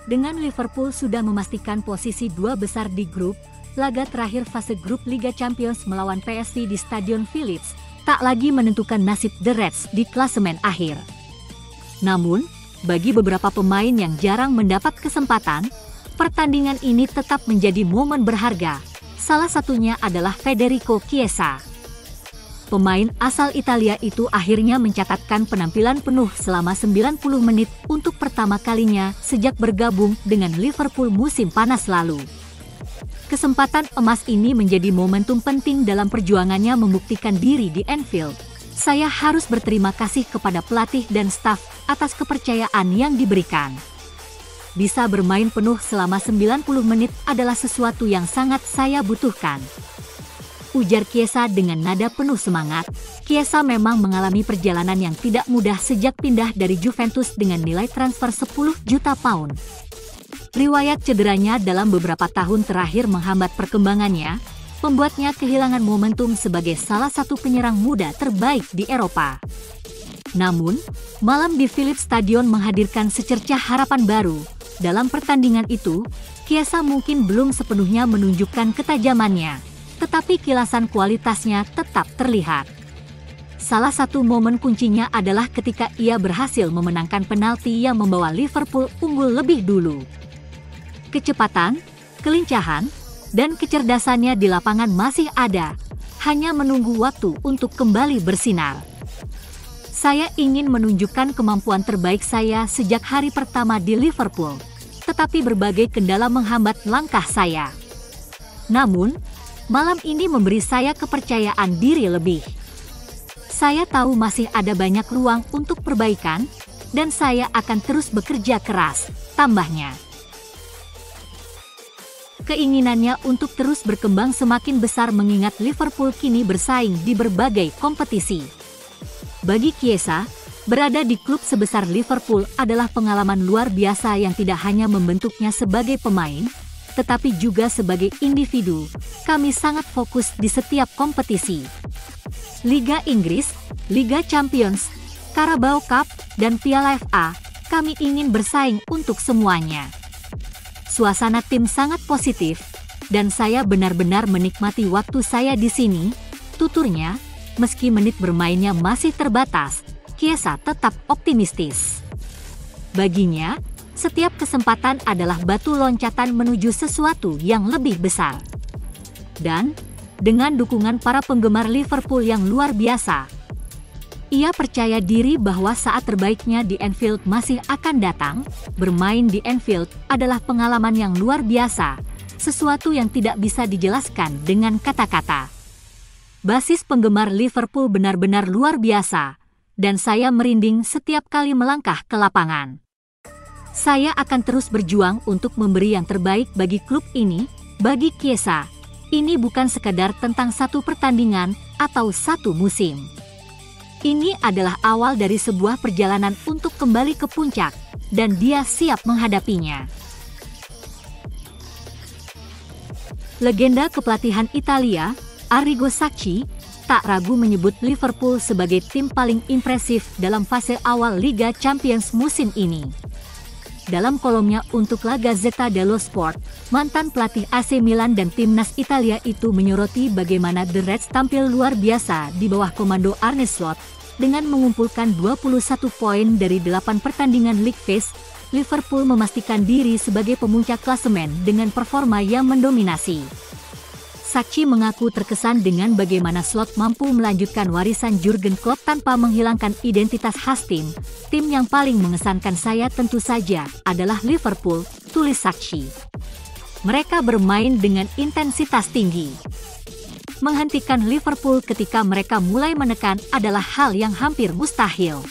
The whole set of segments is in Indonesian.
Dengan Liverpool sudah memastikan posisi 2 besar di grup, laga terakhir fase grup Liga Champions melawan PSV di Stadion Philips tak lagi menentukan nasib The Reds di klasemen akhir. Namun, bagi beberapa pemain yang jarang mendapat kesempatan, pertandingan ini tetap menjadi momen berharga. Salah satunya adalah Federico Chiesa. Pemain asal Italia itu akhirnya mencatatkan penampilan penuh selama 90 menit untuk pertama kalinya sejak bergabung dengan Liverpool musim panas lalu. Kesempatan emas ini menjadi momentum penting dalam perjuangannya membuktikan diri di Anfield. Saya harus berterima kasih kepada pelatih dan staf atas kepercayaan yang diberikan. Bisa bermain penuh selama 90 menit adalah sesuatu yang sangat saya butuhkan, ujar Chiesa dengan nada penuh semangat. Chiesa memang mengalami perjalanan yang tidak mudah sejak pindah dari Juventus dengan nilai transfer 10 juta pound. Riwayat cederanya dalam beberapa tahun terakhir menghambat perkembangannya, membuatnya kehilangan momentum sebagai salah satu penyerang muda terbaik di Eropa. Namun, malam di Philips Stadion menghadirkan secercah harapan baru. Dalam pertandingan itu, Chiesa mungkin belum sepenuhnya menunjukkan ketajamannya, tetapi kilasan kualitasnya tetap terlihat. Salah satu momen kuncinya adalah ketika ia berhasil memenangkan penalti yang membawa Liverpool unggul lebih dulu. Kecepatan, kelincahan, dan kecerdasannya di lapangan masih ada, hanya menunggu waktu untuk kembali bersinar. Saya ingin menunjukkan kemampuan terbaik saya sejak hari pertama di Liverpool, tetapi berbagai kendala menghambat langkah saya. Namun, malam ini memberi saya kepercayaan diri lebih. Saya tahu masih ada banyak ruang untuk perbaikan, dan saya akan terus bekerja keras, tambahnya. Keinginannya untuk terus berkembang semakin besar mengingat Liverpool kini bersaing di berbagai kompetisi. Bagi Chiesa, berada di klub sebesar Liverpool adalah pengalaman luar biasa yang tidak hanya membentuknya sebagai pemain, tetapi juga sebagai individu. Kami sangat fokus di setiap kompetisi. Liga Inggris, Liga Champions, Carabao Cup, dan Piala FA, kami ingin bersaing untuk semuanya. Suasana tim sangat positif, dan saya benar-benar menikmati waktu saya di sini, tuturnya. Meski menit bermainnya masih terbatas, Chiesa tetap optimistis. Baginya, setiap kesempatan adalah batu loncatan menuju sesuatu yang lebih besar. Dan, dengan dukungan para penggemar Liverpool yang luar biasa, ia percaya diri bahwa saat terbaiknya di Anfield masih akan datang. Bermain di Anfield adalah pengalaman yang luar biasa, sesuatu yang tidak bisa dijelaskan dengan kata-kata. Basis penggemar Liverpool benar-benar luar biasa, dan saya merinding setiap kali melangkah ke lapangan. Saya akan terus berjuang untuk memberi yang terbaik bagi klub ini. Bagi Chiesa, ini bukan sekadar tentang satu pertandingan atau satu musim. Ini adalah awal dari sebuah perjalanan untuk kembali ke puncak, dan dia siap menghadapinya. Legenda kepelatihan Italia, Arrigo Sacchi, tak ragu menyebut Liverpool sebagai tim paling impresif dalam fase awal Liga Champions musim ini. Dalam kolomnya untuk La Gazzetta dello Sport, mantan pelatih AC Milan dan timnas Italia itu menyoroti bagaimana The Reds tampil luar biasa di bawah komando Arne Slot. Dengan mengumpulkan 21 poin dari 8 pertandingan league phase, Liverpool memastikan diri sebagai pemuncak klasemen dengan performa yang mendominasi. Sacchi mengaku terkesan dengan bagaimana Slot mampu melanjutkan warisan Jurgen Klopp tanpa menghilangkan identitas khas tim. Tim yang paling mengesankan saya tentu saja adalah Liverpool, tulis Sacchi. Mereka bermain dengan intensitas tinggi. Menghentikan Liverpool ketika mereka mulai menekan adalah hal yang hampir mustahil.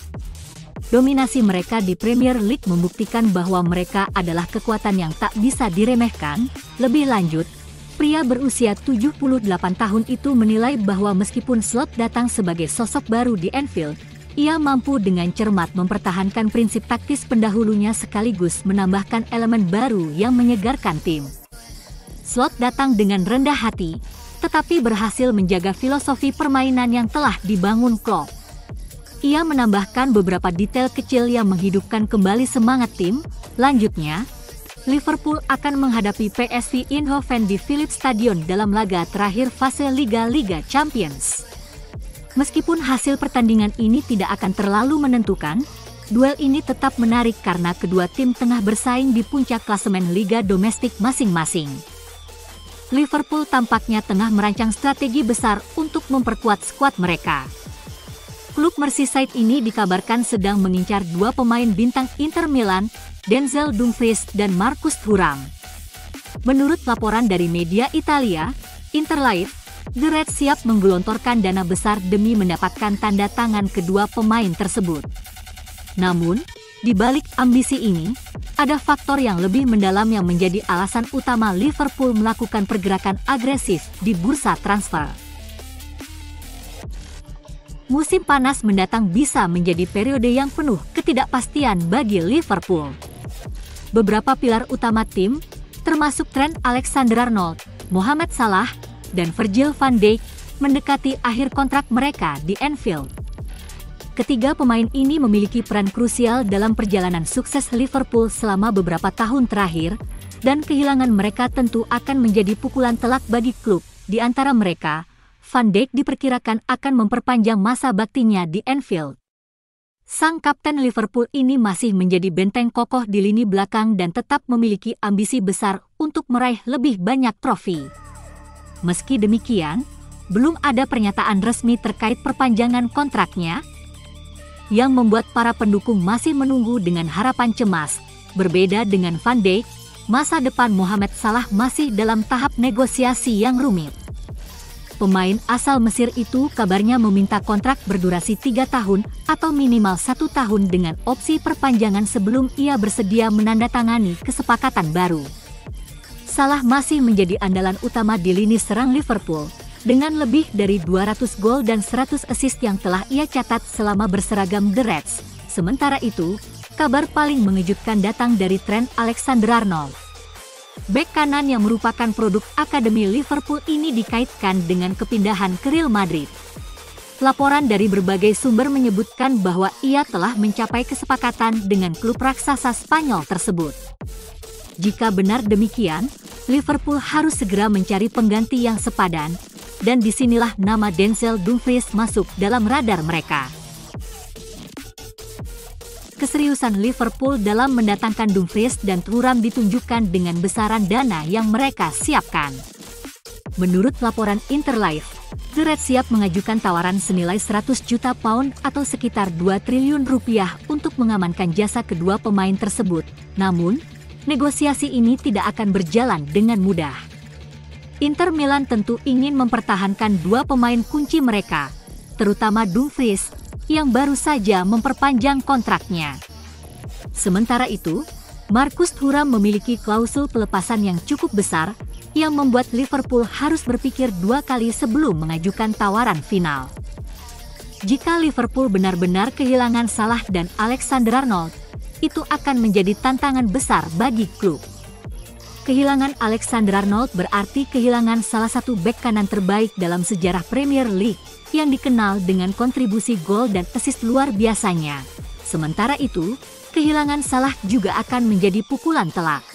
Dominasi mereka di Premier League membuktikan bahwa mereka adalah kekuatan yang tak bisa diremehkan. Lebih lanjut, pria berusia 78 tahun itu menilai bahwa meskipun Slot datang sebagai sosok baru di Anfield, ia mampu dengan cermat mempertahankan prinsip taktis pendahulunya sekaligus menambahkan elemen baru yang menyegarkan tim. Slot datang dengan rendah hati, tetapi berhasil menjaga filosofi permainan yang telah dibangun Klopp. Ia menambahkan beberapa detail kecil yang menghidupkan kembali semangat tim. Lanjutnya, Liverpool akan menghadapi PSV Eindhoven di Philips Stadion dalam laga terakhir fase Liga Champions. Meskipun hasil pertandingan ini tidak akan terlalu menentukan, duel ini tetap menarik karena kedua tim tengah bersaing di puncak klasemen liga domestik masing-masing. Liverpool tampaknya tengah merancang strategi besar untuk memperkuat skuad mereka. Klub Merseyside ini dikabarkan sedang mengincar dua pemain bintang Inter Milan, Denzel Dumfries dan Marcus Thuram. Menurut laporan dari media Italia, Interlife, The Reds siap menggelontorkan dana besar demi mendapatkan tanda tangan kedua pemain tersebut. Namun, di balik ambisi ini, ada faktor yang lebih mendalam yang menjadi alasan utama Liverpool melakukan pergerakan agresif di bursa transfer. Musim panas mendatang bisa menjadi periode yang penuh ketidakpastian bagi Liverpool. Beberapa pilar utama tim, termasuk Trent Alexander-Arnold, Mohamed Salah, dan Virgil van Dijk, mendekati akhir kontrak mereka di Anfield. Ketiga pemain ini memiliki peran krusial dalam perjalanan sukses Liverpool selama beberapa tahun terakhir, dan kehilangan mereka tentu akan menjadi pukulan telak bagi klub. Di antara mereka, Van Dijk diperkirakan akan memperpanjang masa baktinya di Anfield. Sang kapten Liverpool ini masih menjadi benteng kokoh di lini belakang dan tetap memiliki ambisi besar untuk meraih lebih banyak trofi. Meski demikian, belum ada pernyataan resmi terkait perpanjangan kontraknya, yang membuat para pendukung masih menunggu dengan harapan cemas. Berbeda dengan Van Dijk, masa depan Mohamed Salah masih dalam tahap negosiasi yang rumit. Pemain asal Mesir itu kabarnya meminta kontrak berdurasi 3 tahun atau minimal 1 tahun dengan opsi perpanjangan sebelum ia bersedia menandatangani kesepakatan baru. Salah masih menjadi andalan utama di lini serang Liverpool, dengan lebih dari 200 gol dan 100 assist yang telah ia catat selama berseragam The Reds. Sementara itu, kabar paling mengejutkan datang dari Trent Alexander-Arnold. Bek kanan yang merupakan produk akademi Liverpool ini dikaitkan dengan kepindahan ke Real Madrid. Laporan dari berbagai sumber menyebutkan bahwa ia telah mencapai kesepakatan dengan klub raksasa Spanyol tersebut. Jika benar demikian, Liverpool harus segera mencari pengganti yang sepadan, dan disinilah nama Denzel Dumfries masuk dalam radar mereka. Keseriusan Liverpool dalam mendatangkan Dumfries dan Thuram ditunjukkan dengan besaran dana yang mereka siapkan. Menurut laporan Interlife, The Reds siap mengajukan tawaran senilai 100 juta pound atau sekitar 2 triliun rupiah untuk mengamankan jasa kedua pemain tersebut. Namun, negosiasi ini tidak akan berjalan dengan mudah. Inter Milan tentu ingin mempertahankan dua pemain kunci mereka, terutama Dumfries, yang baru saja memperpanjang kontraknya. Sementara itu, Marcus Thuram memiliki klausul pelepasan yang cukup besar, yang membuat Liverpool harus berpikir 2 kali sebelum mengajukan tawaran final. Jika Liverpool benar-benar kehilangan Salah dan Alexander-Arnold, itu akan menjadi tantangan besar bagi klub. Kehilangan Alexander-Arnold berarti kehilangan salah satu bek kanan terbaik dalam sejarah Premier League, yang dikenal dengan kontribusi gol dan assist luar biasanya. Sementara itu, kehilangan Salah juga akan menjadi pukulan telak.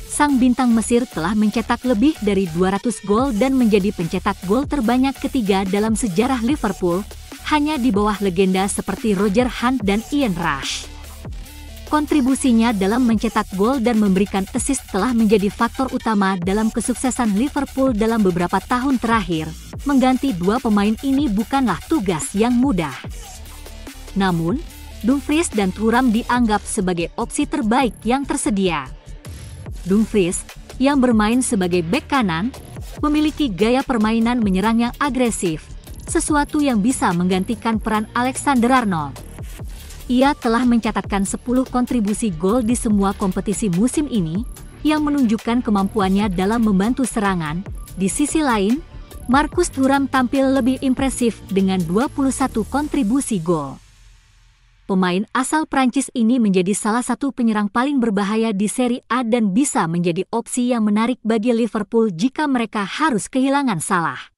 Sang bintang Mesir telah mencetak lebih dari 200 gol dan menjadi pencetak gol terbanyak ketiga dalam sejarah Liverpool, hanya di bawah legenda seperti Roger Hunt dan Ian Rush. Kontribusinya dalam mencetak gol dan memberikan assist telah menjadi faktor utama dalam kesuksesan Liverpool dalam beberapa tahun terakhir. Mengganti dua pemain ini bukanlah tugas yang mudah. Namun, Dumfries dan Thuram dianggap sebagai opsi terbaik yang tersedia. Dumfries, yang bermain sebagai bek kanan, memiliki gaya permainan menyerang yang agresif, sesuatu yang bisa menggantikan peran Alexander-Arnold. Ia telah mencatatkan 10 kontribusi gol di semua kompetisi musim ini, yang menunjukkan kemampuannya dalam membantu serangan. Di sisi lain, Marcus Thuram tampil lebih impresif dengan 21 kontribusi gol. Pemain asal Prancis ini menjadi salah satu penyerang paling berbahaya di Serie A dan bisa menjadi opsi yang menarik bagi Liverpool jika mereka harus kehilangan Salah.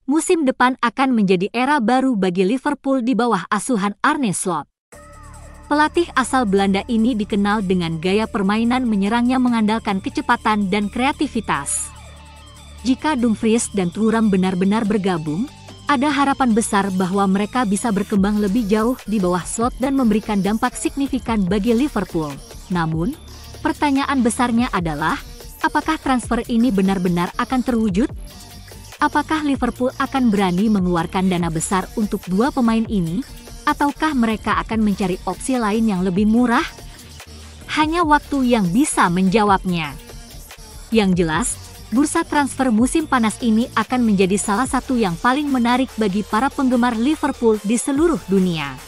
Musim depan akan menjadi era baru bagi Liverpool di bawah asuhan Arne Slot. Pelatih asal Belanda ini dikenal dengan gaya permainan menyerangnya mengandalkan kecepatan dan kreativitas. Jika Dumfries dan Thuram benar-benar bergabung, ada harapan besar bahwa mereka bisa berkembang lebih jauh di bawah Slot dan memberikan dampak signifikan bagi Liverpool. Namun, pertanyaan besarnya adalah, apakah transfer ini benar-benar akan terwujud? Apakah Liverpool akan berani mengeluarkan dana besar untuk dua pemain ini? Ataukah mereka akan mencari opsi lain yang lebih murah? Hanya waktu yang bisa menjawabnya. Yang jelas, bursa transfer musim panas ini akan menjadi salah satu yang paling menarik bagi para penggemar Liverpool di seluruh dunia.